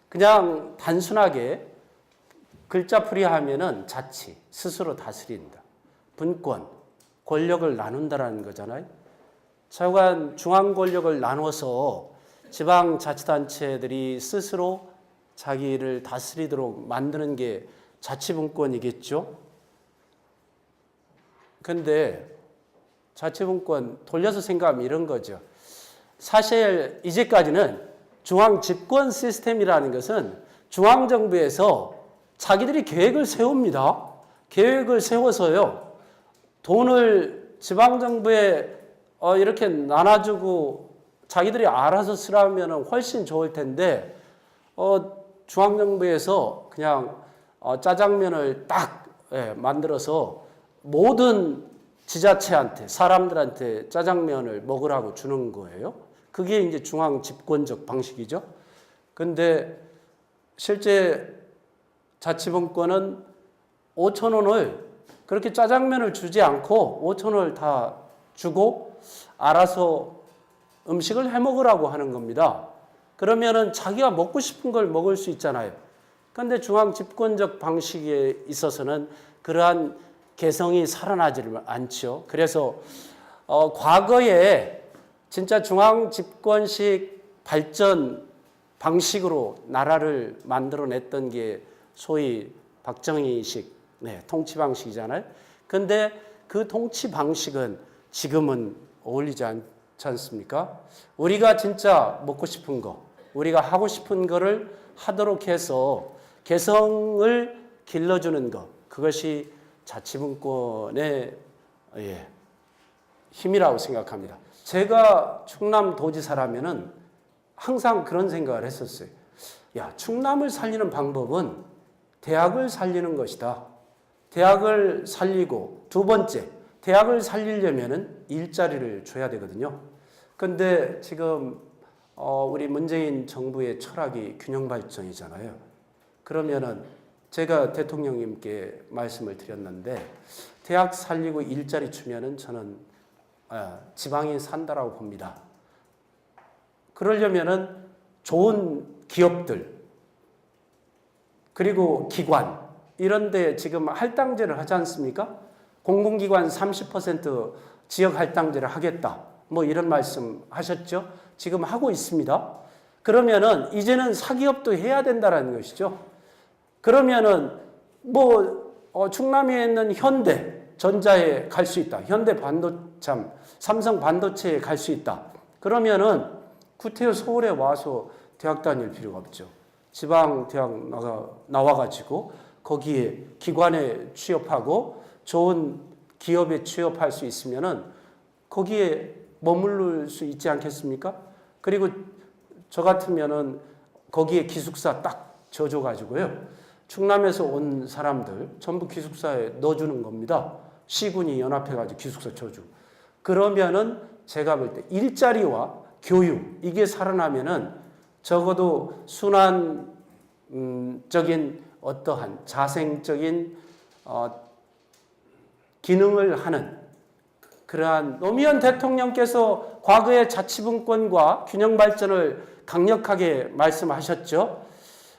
그냥 단순하게 글자풀이 하면은 자치, 스스로 다스린다. 분권, 권력을 나눈다라는 거잖아요. 차관 중앙 권력을 나눠서 지방자치단체들이 스스로 자기를 다스리도록 만드는 게 자치분권이겠죠. 근데 자치분권 돌려서 생각하면 이런 거죠. 사실 이제까지는 중앙 집권 시스템이라는 것은 중앙정부에서 자기들이 계획을 세웁니다. 계획을 세워서요. 돈을 지방정부에 이렇게 나눠주고 자기들이 알아서 쓰라면 훨씬 좋을 텐데 중앙정부에서 그냥 짜장면을 딱 만들어서 모든 지자체한테 사람들한테 짜장면을 먹으라고 주는 거예요. 그게 이제 중앙 집권적 방식이죠. 근데 실제 자치분권은 5천 원을 그렇게 짜장면을 주지 않고 5천 원을 다 주고 알아서 음식을 해 먹으라고 하는 겁니다. 그러면은 자기가 먹고 싶은 걸 먹을 수 있잖아요. 그런데 중앙 집권적 방식에 있어서는 그러한 개성이 살아나지를 않죠. 그래서 과거에 진짜 중앙 집권식 발전 방식으로 나라를 만들어냈던 게 소위 박정희식 통치 방식이잖아요. 그런데 그 통치 방식은 지금은 어울리지 않지 않습니까? 우리가 진짜 먹고 싶은 거, 우리가 하고 싶은 거를 하도록 해서 개성을 길러주는 것, 그것이 자치분권의 힘이라고 생각합니다. 제가 충남도지사라면은 항상 그런 생각을 했었어요. 야, 충남을 살리는 방법은 대학을 살리는 것이다. 대학을 살리고 두 번째, 대학을 살리려면은 일자리를 줘야 되거든요. 근데 지금 우리 문재인 정부의 철학이 균형발전이잖아요. 그러면은 제가 대통령님께 말씀을 드렸는데 대학 살리고 일자리 주면은 저는 지방인 산다라고 봅니다. 그러려면은 좋은 기업들 그리고 기관 이런 데 지금 할당제를 하지 않습니까? 공공기관 30% 지역 할당제를 하겠다. 뭐 이런 말씀 하셨죠? 지금 하고 있습니다. 그러면은 이제는 사기업도 해야 된다라는 것이죠. 그러면은 충남에 있는 현대전자에 갈 수 있다. 삼성 반도체에 갈 수 있다. 그러면은 구태여 서울에 와서 대학 다닐 필요가 없죠. 지방 대학 나와가지고 거기에 기관에 취업하고 좋은 기업에 취업할 수 있으면은 거기에 머무를 수 있지 않겠습니까? 그리고 저 같으면은 거기에 기숙사 딱 져줘가지고요. 충남에서 온 사람들 전부 기숙사에 넣어주는 겁니다. 시군이 연합해가지고 기숙사 져주고. 그러면은 제가 볼 때 일자리와 교육 이게 살아나면은 적어도 순환적인 어떠한 자생적인 기능을 하는 그러한 노무현 대통령께서 과거의 자치분권과 균형발전을 강력하게 말씀하셨죠.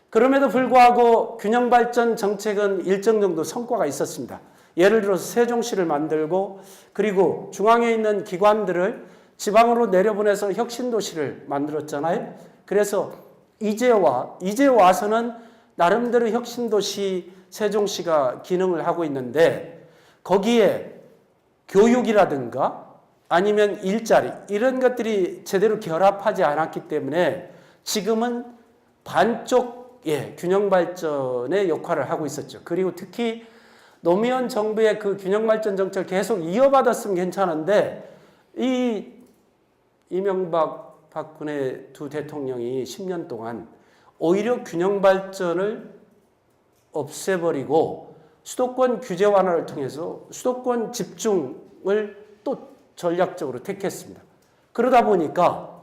그럼에도 불구하고 균형발전 정책은 일정 정도 성과가 있었습니다. 예를 들어서 세종시를 만들고 그리고 중앙에 있는 기관들을 지방으로 내려보내서 혁신도시를 만들었잖아요. 그래서 이제 와서는 나름대로 혁신도시 세종시가 기능을 하고 있는데 거기에 교육이라든가 아니면 일자리 이런 것들이 제대로 결합하지 않았기 때문에 지금은 반쪽의 균형발전의 역할을 하고 있었죠. 그리고 특히 노무현 정부의 그 균형발전 정책을 계속 이어받았으면 괜찮은데 이 이명박 박근혜 두 대통령이 10년 동안 오히려 균형발전을 없애버리고 수도권 규제 완화를 통해서 수도권 집중을 또 전략적으로 택했습니다. 그러다 보니까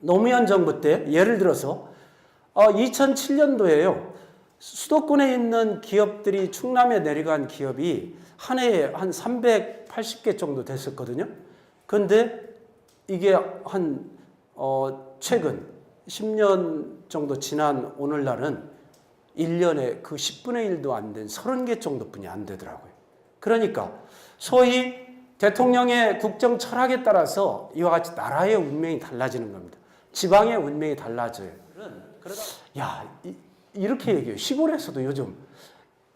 노무현 정부 때 예를 들어서 2007년도에요. 수도권에 있는 기업들이 충남에 내려간 기업이 한 해에 한 380개 정도 됐었거든요. 그런데 이게 최근 10년 정도 지난 오늘날은 1년에 그 10분의 1도 안 된 30개 정도뿐이 안 되더라고요. 그러니까 소위 대통령의 국정 철학에 따라서 이와 같이 나라의 운명이 달라지는 겁니다. 지방의 운명이 달라져요. 야, 이렇게 얘기해요. 시골에서도 요즘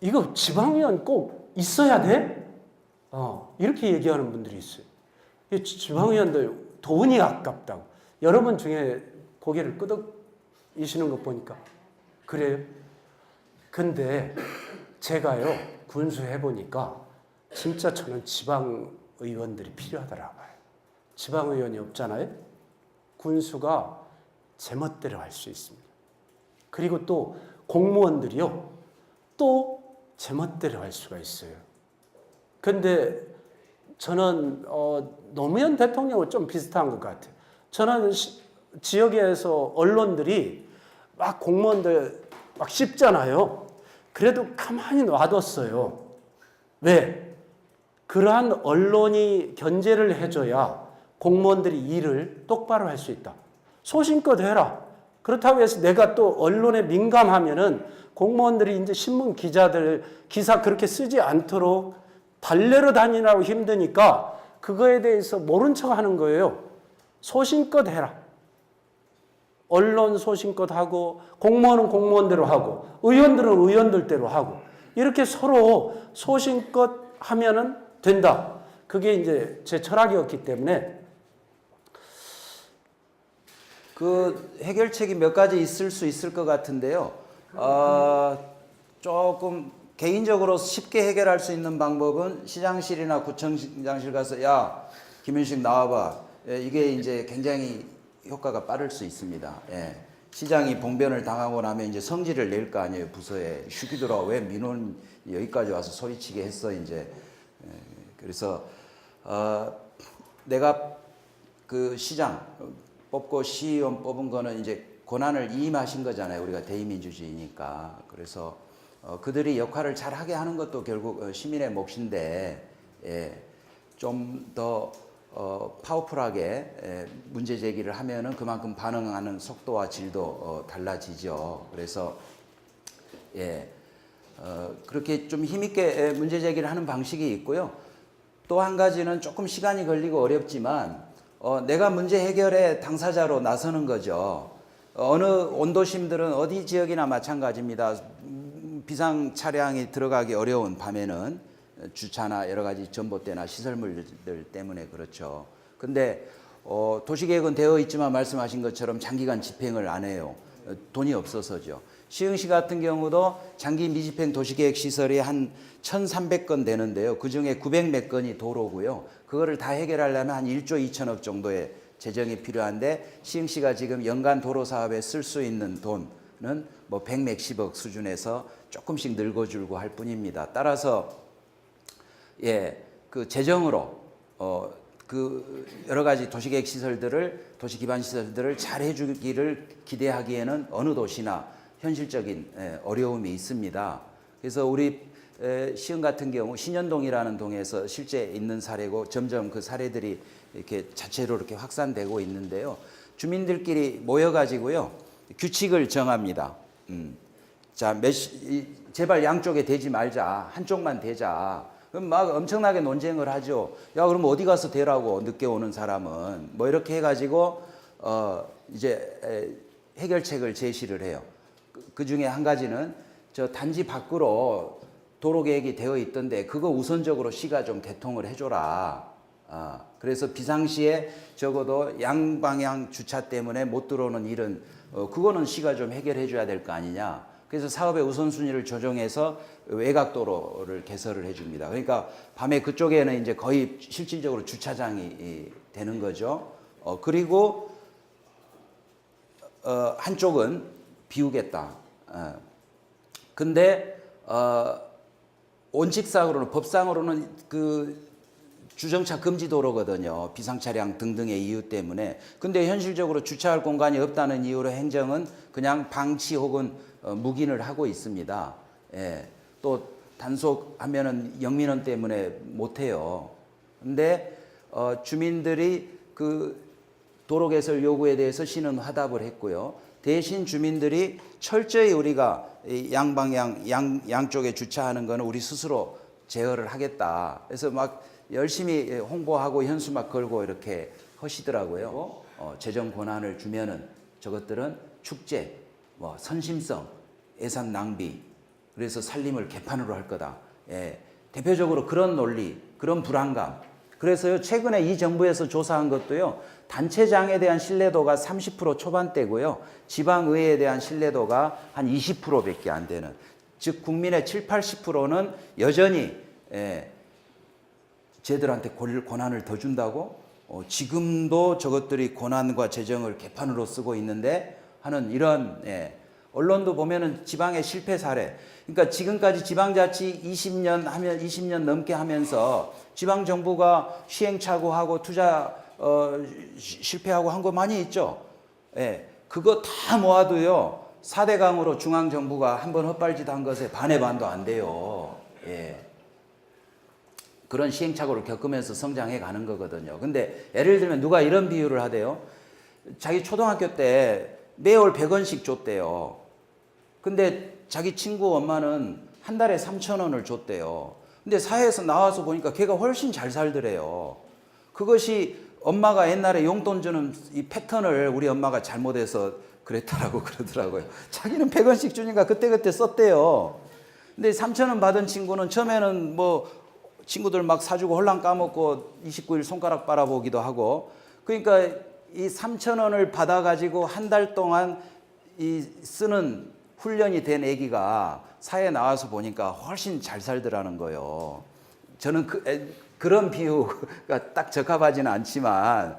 이거 지방의원 꼭 있어야 돼? 이렇게 얘기하는 분들이 있어요. 지방의원들 돈이 아깝다고. 여러분 중에 고개를 끄덕이시는 거 보니까 그래요? 근데 제가요 군수해 보니까 진짜 저는 지방의원들이 필요하더라고요. 지방의원이 없잖아요. 군수가 제멋대로 할 수 있습니다. 그리고 또 공무원들이요 또 제멋대로 할 수가 있어요. 근데 저는 노무현 대통령은 좀 비슷한 것 같아요. 저는 지역에서 언론들이 막 공무원들 막 씹잖아요. 그래도 가만히 놔뒀어요. 왜? 그러한 언론이 견제를 해줘야 공무원들이 일을 똑바로 할 수 있다. 소신껏 해라. 그렇다고 해서 내가 또 언론에 민감하면은 공무원들이 이제 신문 기자들 기사 그렇게 쓰지 않도록 달래러 다니라고 힘드니까 그거에 대해서 모른 척 하는 거예요. 소신껏 해라. 언론 소신껏 하고 공무원은 공무원대로 하고 의원들은 의원들대로 하고 이렇게 서로 소신껏 하면은 된다. 그게 이제 제 철학이었기 때문에 그 해결책이 몇 가지 있을 수 있을 것 같은데요. 조금 개인적으로 쉽게 해결할 수 있는 방법은 시장실이나 구청장실 가서 야 김윤식 나와봐. 이게 이제 굉장히 효과가 빠를 수 있습니다. 예. 시장이 봉변을 당하고 나면 이제 성질을 낼 거 아니에요. 부서에 슈기들아 왜 민원 여기까지 와서 소리치게 했어 이제. 그래서 내가 그 시장 뽑고 시의원 뽑은 거는 이제 권한을 이임하신 거잖아요. 우리가 대의민주주의니까. 그래서 그들이 역할을 잘하게 하는 것도 결국 시민의 몫인데 예, 좀 더 파워풀하게 문제 제기를 하면은 그만큼 반응하는 속도와 질도 달라지죠. 그래서 예, 그렇게 좀 힘있게 문제 제기를 하는 방식이 있고요. 또 한 가지는 조금 시간이 걸리고 어렵지만 내가 문제 해결의 당사자로 나서는 거죠. 어느 온도심들은 어디 지역이나 마찬가지입니다. 비상 차량이 들어가기 어려운 밤에는 주차나 여러 가지 전봇대나 시설물들 때문에 그렇죠. 근데 도시계획은 되어 있지만 말씀하신 것처럼 장기간 집행을 안 해요. 돈이 없어서죠. 시흥시 같은 경우도 장기 미집행 도시계획 시설이 한 1,300건 되는데요. 그중에 900몇 건이 도로고요. 그거를 다 해결하려면 한 1조 2천억 정도의 재정이 필요한데 시흥시가 지금 연간 도로 사업에 쓸 수 있는 돈은 뭐 100몇십억 수준에서 조금씩 늙어줄고 할 뿐입니다. 따라서 예, 그 재정으로 그 여러 가지 도시계획 시설들을 도시 기반 시설들을 잘 해주기를 기대하기에는 어느 도시나 현실적인 어려움이 있습니다. 그래서 우리 시흥 같은 경우 신현동이라는 동에서 실제 있는 사례고 점점 그 사례들이 이렇게 자체로 이렇게 확산되고 있는데요. 주민들끼리 모여가지고요 규칙을 정합니다. 자, 제발 양쪽에 대지 말자, 한쪽만 대자. 그럼 막 엄청나게 논쟁을 하죠. 야, 그럼 어디 가서 대라고 늦게 오는 사람은 뭐 이렇게 해가지고 이제 해결책을 제시를 해요. 그 중에 한 가지는 저 단지 밖으로 도로 계획이 되어 있던데 그거 우선적으로 시가 좀 개통을 해줘라. 그래서 비상시에 적어도 양방향 주차 때문에 못 들어오는 일은 그거는 시가 좀 해결해 줘야 될 거 아니냐. 그래서 사업의 우선순위를 조정해서 외곽도로를 개설을 해줍니다. 그러니까 밤에 그쪽에는 이제 거의 실질적으로 주차장이 되는 거죠. 그리고 한쪽은 비우겠다. 근데 원칙상으로는 법상으로는 그 주정차 금지 도로거든요. 비상차량 등등의 이유 때문에. 근데 현실적으로 주차할 공간이 없다는 이유로 행정은 그냥 방치 혹은 묵인을 하고 있습니다. 예. 또 단속하면은 영민원 때문에 못해요. 근데 주민들이 그 도로 개설 요구에 대해서 시는 화답을 했고요. 대신 주민들이 철저히 우리가 이 양방향 양쪽에 주차하는 거는 우리 스스로 제어를 하겠다. 그래서 막 열심히 홍보하고 현수 막 걸고 이렇게 하시더라고요. 재정 권한을 주면은 저것들은 축제, 뭐 선심성, 예산 낭비, 그래서 살림을 개판으로 할 거다. 예, 대표적으로 그런 논리, 그런 불안감. 그래서요, 최근에 이 정부에서 조사한 것도요, 단체장에 대한 신뢰도가 30% 초반대고요, 지방의회에 대한 신뢰도가 한 20%밖에 안 되는, 즉 국민의 7, 80%는 여전히 쟤들한테 권한을 더 준다고 지금도 저것들이 권한과 재정을 개판으로 쓰고 있는데 하는 이런 언론도 보면은 지방의 실패 사례. 그러니까 지금까지 지방자치 20년 넘게 하면서 지방 정부가 시행착오하고 투자 실패하고 한 거 많이 있죠. 예. 그거 다 모아도요. 4대 강으로 중앙 정부가 한번 헛발짓 한 것에 반의 반도 안 돼요. 예. 그런 시행착오를 겪으면서 성장해 가는 거거든요. 근데 예를 들면 누가 이런 비유를 하대요. 자기 초등학교 때 매월 100원씩 줬대요. 근데 자기 친구 엄마는 한 달에 3,000원을 줬대요. 근데 사회에서 나와서 보니까 걔가 훨씬 잘 살더래요. 그것이 엄마가 옛날에 용돈 주는 이 패턴을 우리 엄마가 잘못해서 그랬다라고 그러더라고요. 자기는 100원씩 주니까 그때그때 썼대요. 근데 3,000원 받은 친구는 처음에는 뭐 친구들 막 사주고 홀랑 까먹고 29일 손가락 빨아보기도 하고, 그러니까 이 3,000원을 받아가지고 한 달 동안 이 쓰는 훈련이 된 애기가 사회에 나와서 보니까 훨씬 잘 살더라는 거예요. 저는 그런 비유가 딱 적합하지는 않지만